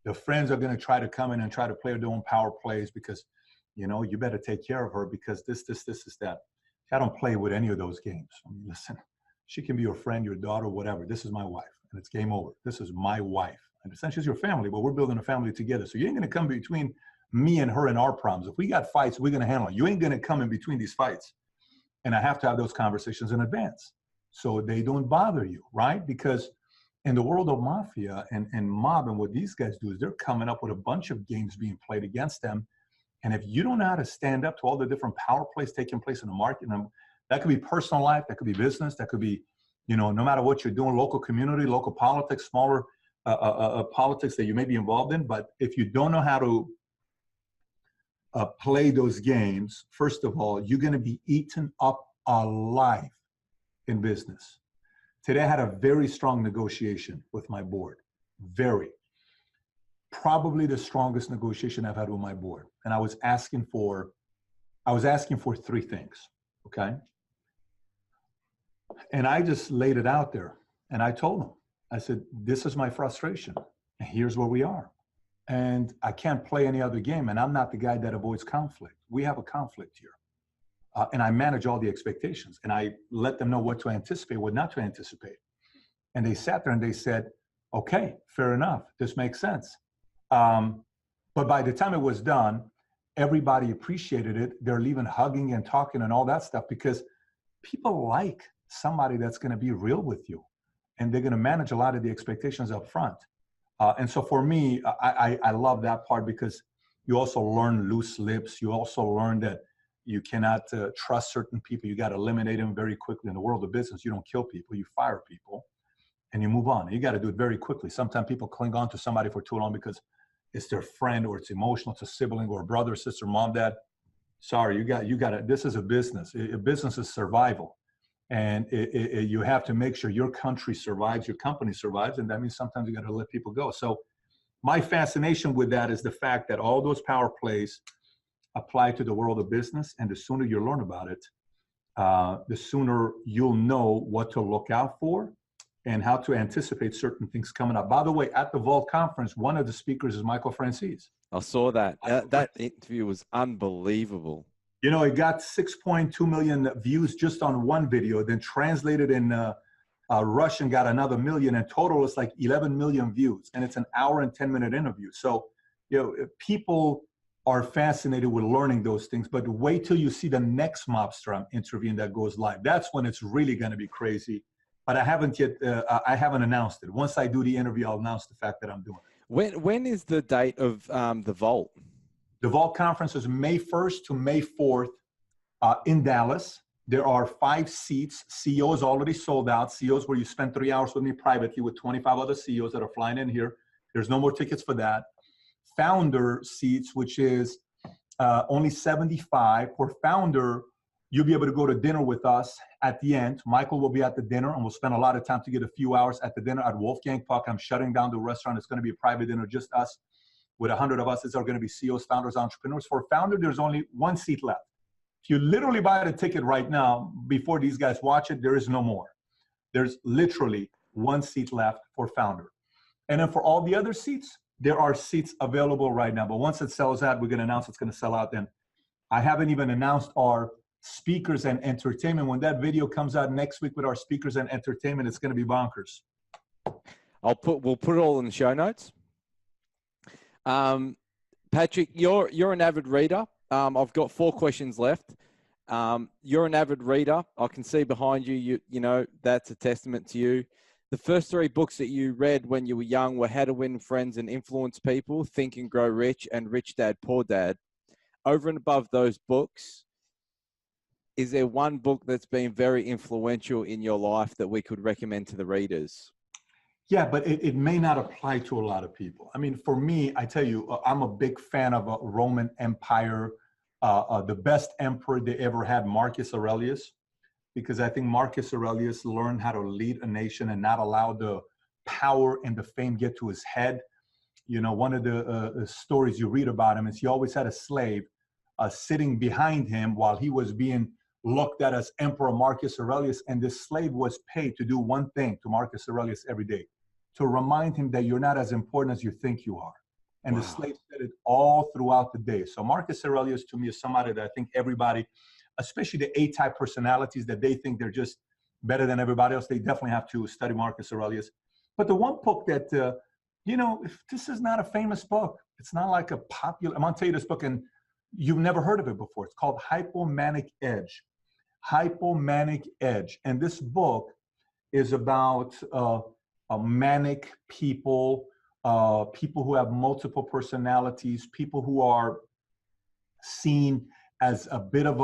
The friends are going to try to come in and try to play their own power plays because, you better take care of her because this is that. I don't play with any of those games. I mean, listen, she can be your friend, your daughter, whatever. This is my wife, and it's game over. This is my wife. And essentially, she's your family, but we're building a family together. So you ain't going to come between me and her and our problems. If we got fights, we're going to handle it. You ain't going to come in between these fights. And I have to have those conversations in advance so they don't bother you, right? Because in the world of mafia and mob and what these guys do is they're coming up with a bunch of games being played against them. And if you don't know how to stand up to all the different power plays taking place in the market, and that could be personal life, that could be business, that could be, no matter what you're doing, local community, local politics, smaller politics that you may be involved in. But if you don't know how to play those games, first of all, you're going to be eaten up alive in business. Today, I had a very strong negotiation with my board. Probably the strongest negotiation I've had with my board. And I was asking for 3 things, okay? And I just laid it out there. And I told them, I said, this is my frustration. And here's where we are. And I can't play any other game. And I'm not the guy that avoids conflict. We have a conflict here. And I manage all the expectations. And I let them know what to anticipate, what not to anticipate. And they sat there and they said, okay, fair enough. This makes sense. But by the time it was done, everybody appreciated it. They're leaving hugging and talking and all that stuff because people like somebody that's going to be real with you. And they're going to manage a lot of the expectations up front. And so for me, I love that part because you also learn loose lips. You also learn that you cannot trust certain people. You got to eliminate them very quickly. In the world of business, you don't kill people, you fire people and you move on. You got to do it very quickly. Sometimes people cling on to somebody for too long because it's their friend or it's emotional, it's a sibling or a brother, sister, mom, dad. Sorry, you got to, this is a business. A business is survival. And you have to make sure your country survives, your company survives, and that means sometimes you got to let people go. So my fascination with that is the fact that all those power plays apply to the world of business, and the sooner you learn about it, the sooner you'll know what to look out for and how to anticipate certain things coming up. By the way, at the Vault conference, one of the speakers is Michael Francis. I saw that. That interview was unbelievable. It got 6.2 million views just on one video, then translated in Russian got another million, and total is like 11 million views. And it's an hour and 10-minute interview. So, people are fascinated with learning those things, but wait till you see the next mobster I'm interviewing that goes live. That's when it's really going to be crazy. But I haven't yet, I haven't announced it. Once I do the interview, I'll announce the fact that I'm doing it. When is the date of the Vault? The Vault conference is May 1st to May 4th in Dallas. There are 5 seats. CEOs already sold out. CEOs where you spend 3 hours with me privately with 25 other CEOs that are flying in here. There's no more tickets for that. Founder seats, which is only 75. For founder, you'll be able to go to dinner with us at the end. Michael will be at the dinner, and we'll spend a lot of time to get a few hours at the dinner at Wolfgang Puck. I'm shutting down the restaurant. It's going to be a private dinner, just us. With 100 of us, it's are going to be CEOs, founders, entrepreneurs. For founder, there's only 1 seat left. If you literally buy the ticket right now, before these guys watch it, there is no more. There's literally 1 seat left for founder. And then for all the other seats, there are seats available right now. But once it sells out, we're going to announce it's going to sell out then. I haven't even announced our speakers and entertainment. When that video comes out next week with our speakers and entertainment, it's going to be bonkers. We'll put it all in the show notes. Patrick, you're an avid reader. I've got 4 questions left. You're an avid reader. I can see behind you, you know, that's a testament to you. The first 3 books that you read when you were young were How to Win Friends and Influence People, Think and Grow Rich, and Rich Dad, Poor Dad. Over and above those books, is there one book that's been very influential in your life that we could recommend to the readers? Yeah, but it may not apply to a lot of people. I mean, for me, I tell you, I'm a big fan of Roman Empire, the best emperor they ever had, Marcus Aurelius, because I think Marcus Aurelius learned how to lead a nation and not allow the power and the fame get to his head. You know, one of the stories you read about him is he always had a slave sitting behind him while he was being looked at as Emperor Marcus Aurelius, and this slave was paid to do one thing to Marcus Aurelius every day, to remind him that you're not as important as you think you are. And the slaves said it all throughout the day. So Marcus Aurelius to me is somebody that I think everybody, especially the A-type personalities that they think they're just better than everybody else, they definitely have to study Marcus Aurelius. But the one book that, if this is not a famous book, it's not like a popular, I'm gonna tell you this book and you've never heard of it before. It's called Hypomanic Edge. Hypomanic Edge. And this book is about manic people, people who have multiple personalities, people who are seen as a bit of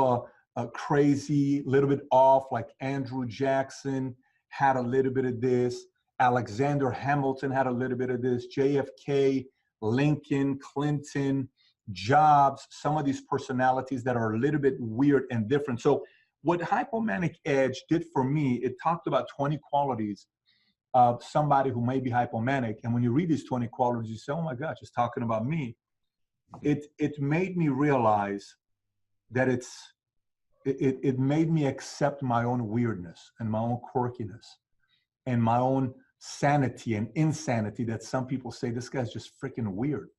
a crazy, little bit off, like Andrew Jackson had a little bit of this, Alexander Hamilton had a little bit of this, JFK, Lincoln, Clinton, Jobs, some of these personalities that are a little bit weird and different. So what Hypomanic Edge did for me, it talked about 20 qualities of somebody who may be hypomanic. And when you read these 20 qualities, you say, oh my gosh, it's talking about me. It made me realize that it made me accept my own weirdness and my own quirkiness and my own sanity and insanity that some people say, this guy's just freaking weird.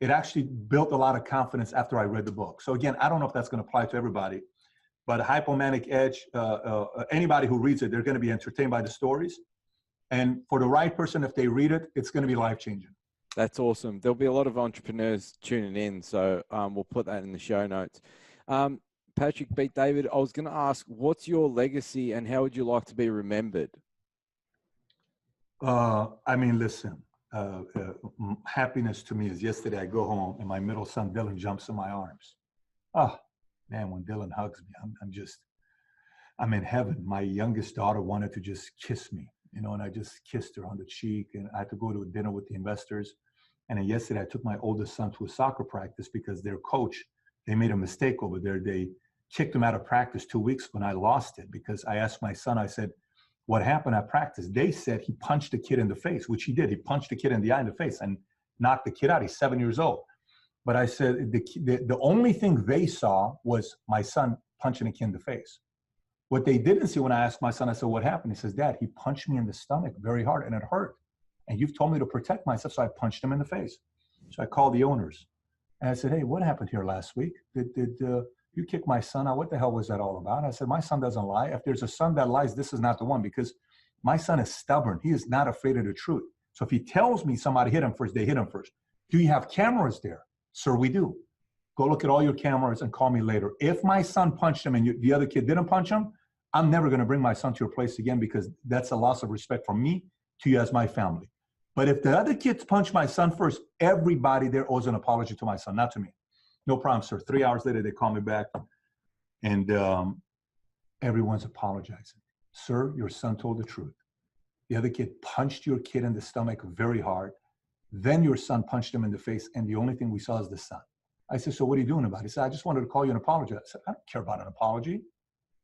It actually built a lot of confidence after I read the book. So again, I don't know if that's going to apply to everybody, but Hypomanic Edge, anybody who reads it, they're going to be entertained by the stories. And for the right person, if they read it, it's going to be life-changing. That's awesome. There'll be a lot of entrepreneurs tuning in, so we'll put that in the show notes. Patrick, Beat David, I was going to ask, what's your legacy and how would you like to be remembered? Listen, happiness to me is yesterday I go home and my middle son, Dylan, jumps in my arms. Oh, man, when Dylan hugs me, I'm in heaven. My youngest daughter wanted to just kiss me, and I just kissed her on the cheek, and I had to go to a dinner with the investors. And then yesterday I took my oldest son to a soccer practice because their coach, they made a mistake over there. They kicked him out of practice 2 weeks when I lost it because I asked my son, I said, what happened at practice? They said he punched the kid in the face, which he did. He punched the kid in the eye in the face and knocked the kid out. He's 7 years old. But I said, the only thing they saw was my son punching a kid in the face. What they didn't see when I asked my son, I said, what happened? He says, Dad, he punched me in the stomach very hard and it hurt. And you've told me to protect myself, so I punched him in the face. So I called the owners and I said, hey, what happened here last week? Did you kick my son out? What the hell was that all about? I said, my son doesn't lie. If there's a son that lies, this is not the one because my son is stubborn. He is not afraid of the truth. So if he tells me somebody hit him first, they hit him first. Do you have cameras there? Sir, we do. Go look at all your cameras and call me later. If my son punched him and the other kid didn't punch him, I'm never going to bring my son to your place again because that's a loss of respect from me to you as my family. But if the other kids punch my son first, everybody there owes an apology to my son, not to me. No problem, sir. 3 hours later, they call me back and everyone's apologizing. Sir, your son told the truth. The other kid punched your kid in the stomach very hard. Then your son punched him in the face, and the only thing we saw is the son. I said, so what are you doing about it? He said, I just wanted to call you and apologize. I said, I don't care about an apology.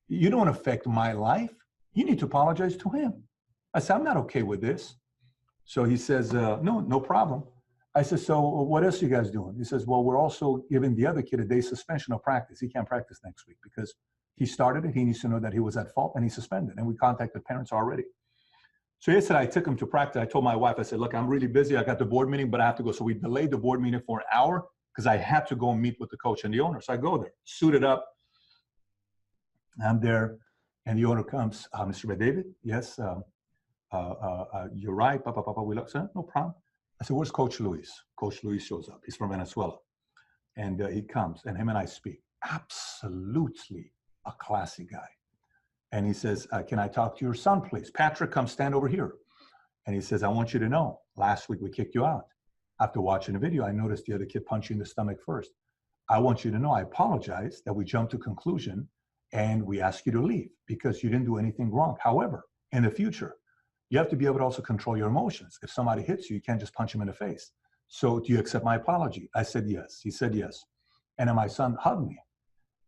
You don't affect my life. You need to apologize to him. I said, I'm not okay with this. So he says, no problem. I said, so what else are you guys doing? He says, well, we're also giving the other kid a day's suspension of practice. He can't practice next week because he started it. He needs to know that he was at fault and he's suspended. And we contacted parents already. So yesterday I took him to practice. I told my wife, I said, look, I'm really busy. I got the board meeting, but I have to go. So we delayed the board meeting for an hour because I had to go and meet with the coach and the owner. So I go there, suited up. I'm there and the owner comes, Mr. David, yes, you're right. We look, no problem. I said, where's Coach Luis? Coach Luis shows up. He's from Venezuela. And he comes and him and I speak. Absolutely a classy guy. And he says, can I talk to your son, please? Patrick, come stand over here. And he says, I want you to know, last week we kicked you out. After watching the video, I noticed the other kid punched you in the stomach first. I want you to know, I apologize that we jumped to conclusion and we asked you to leave because you didn't do anything wrong. However, in the future, you have to be able to also control your emotions. If somebody hits you, you can't just punch him in the face. So do you accept my apology? I said, yes. He said, yes. And then my son hugged me.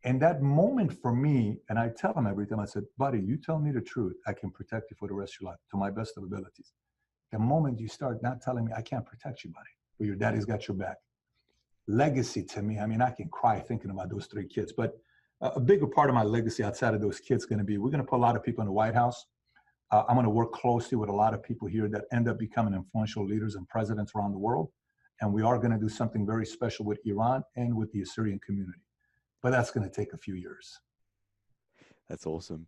And that moment for me, and I tell him every time, I said, buddy, you tell me the truth, I can protect you for the rest of your life to my best of abilities. The moment you start not telling me, I can't protect you, buddy, but your daddy's got your back. Legacy to me, I mean, I can cry thinking about those 3 kids, but a bigger part of my legacy outside of those kids is going to be, we're going to put a lot of people in the White House. I'm going to work closely with a lot of people here that end up becoming influential leaders and presidents around the world. And we are going to do something very special with Iran and with the Assyrian community. But that's going to take a few years. That's awesome.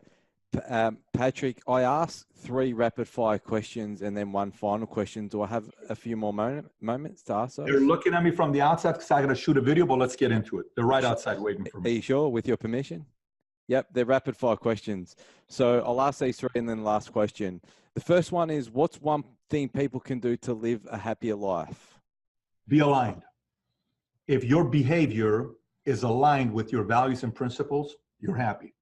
Patrick, I asked 3 rapid fire questions and then 1 final question. Do I have a few more moments to ask those? They're looking at me from the outside because I got to shoot a video, but let's get into it. They're right outside waiting for me. Are you sure? With your permission? Yep, they're rapid fire questions. So I'll ask these 3 and then the last question. The first one is, what's one thing people can do to live a happier life? Be aligned. If your behavior is aligned with your values and principles, you're happy.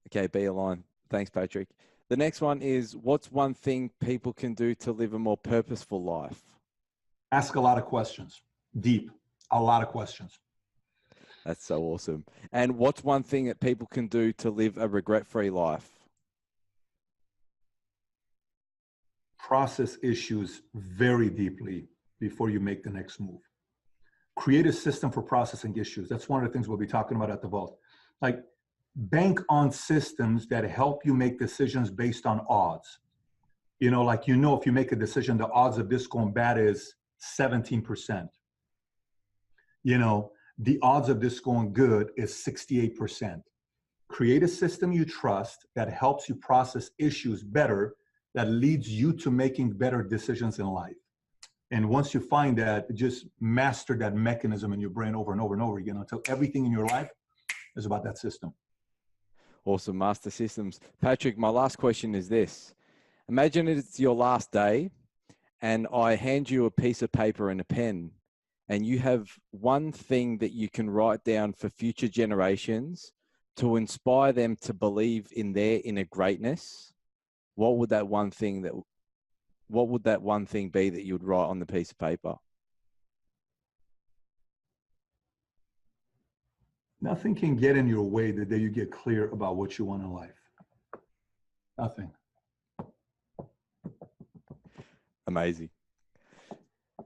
Okay, be aligned. Thanks, Patrick. The next one is, what's one thing people can do to live a more purposeful life? Ask a lot of questions. Deep. A lot of questions. That's so awesome. And what's one thing that people can do to live a regret-free life? Process issues very deeply before you make the next move. Create a system for processing issues. That's one of the things we'll be talking about at the Vault. Like, bank on systems that help you make decisions based on odds. You know, like, if you make a decision, the odds of this going bad is 17%. The odds of this going good is 68%. Create a system you trust that helps you process issues better, that leads you to making better decisions in life. And once you find that, just master that mechanism in your brain over and over and over again until everything in your life is about that system. Awesome. Master systems. Patrick, my last question is this. Imagine it's your last day and I hand you a piece of paper and a pen, and you have one thing that you can write down for future generations to inspire them to believe in their inner greatness. What would that one thing be that you would write on the piece of paper? Nothing can get in your way the day you get clear about what you want in life. Nothing. Amazing.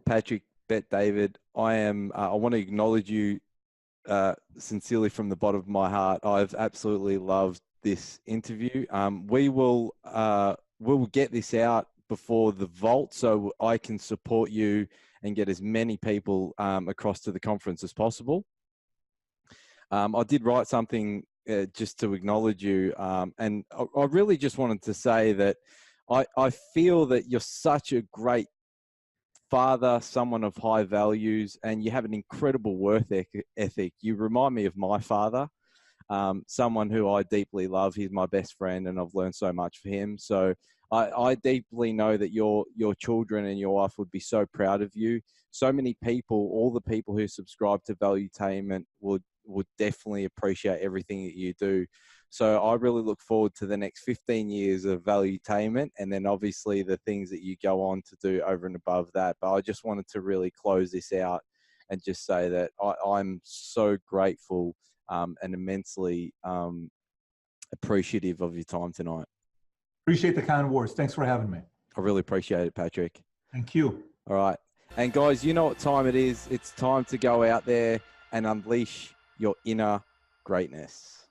Patrick, David, I want to acknowledge you sincerely from the bottom of my heart. I've absolutely loved this interview. We will get this out before the Vault so I can support you and get as many people across to the conference as possible. I did write something just to acknowledge you, and I really just wanted to say that I feel that you're such a great father, someone of high values, and you have an incredible work ethic. You remind me of my father, someone who I deeply love. He's my best friend, and I've learned so much from him. So I deeply know that your children and your wife would be so proud of you. So many people, all the people who subscribe to Valuetainment would definitely appreciate everything that you do. So I really look forward to the next 15 years of Valuetainment, and then obviously the things that you go on to do over and above that. But I just wanted to really close this out and just say that I'm so grateful and immensely appreciative of your time tonight. Appreciate the kind words. Thanks for having me. I really appreciate it, Patrick. Thank you. All right. And guys, you know what time it is. It's time to go out there and unleash your inner greatness.